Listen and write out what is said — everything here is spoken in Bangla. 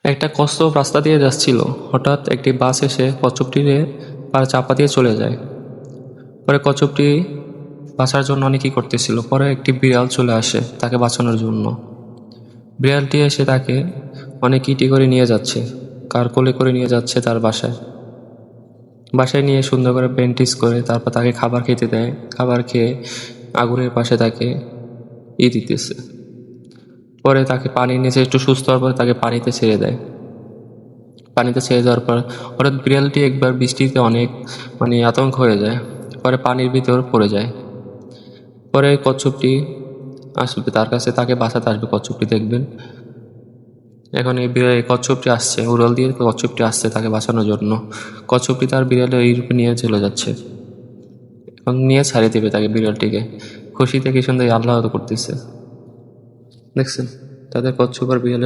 একটা কচ্ছপ রাস্তা দিয়ে যাচ্ছিল। হঠাৎ একটি বাস এসে কচ্ছপটিরে পার চাপা দিয়ে চলে যায়। পরে কচ্ছপটি বাঁচার জন্য অনেকই করতেছিল। পরে একটি বিড়াল চলে আসে তাকে বাঁচানোর জন্য। বিড়ালটি এসে তাকে অনেক ইটি করে নিয়ে যাচ্ছে, কার কোলে করে নিয়ে যাচ্ছে তার বাসায়। বাসায় নিয়ে সুন্দর করে ব্যান্ডেজ করে তারপর তাকে খাবার খেতে দেয়। খাবার খেয়ে আগুনের পাশে তাকে দিতেছে। পরে তাকে পানির নিচে একটু সুস্থ হওয়ার পরে তাকে পানিতে ছেড়ে দেয়। পানিতে ছেড়ে দেওয়ার পর হঠাৎ বিড়ালটি একবার বৃষ্টিতে অনেক আতঙ্ক হয়ে যায়। পরে পানির ভিতর পড়ে যায়। পরে কচ্ছপটি আসবে তার কাছে, তাকে বাঁচাতে আসবে কচ্ছপটি, দেখবেন। এখন এই কচ্ছপটি আসছে, উড়াল দিয়ে কচ্ছপটি আসছে তাকে বাঁচানোর জন্য। কচ্ছপটি তার বিড়ালে এই রূপে নিয়ে চলে যাচ্ছে। এখন নিয়ে ছাড়িয়ে দেবে তাকে, বিড়ালটিকে। খুশিতে কি সুন্দর আহ্লাদ করতেছে, দেখছেন? তাদের কচ্ছপ আর বিড়ালের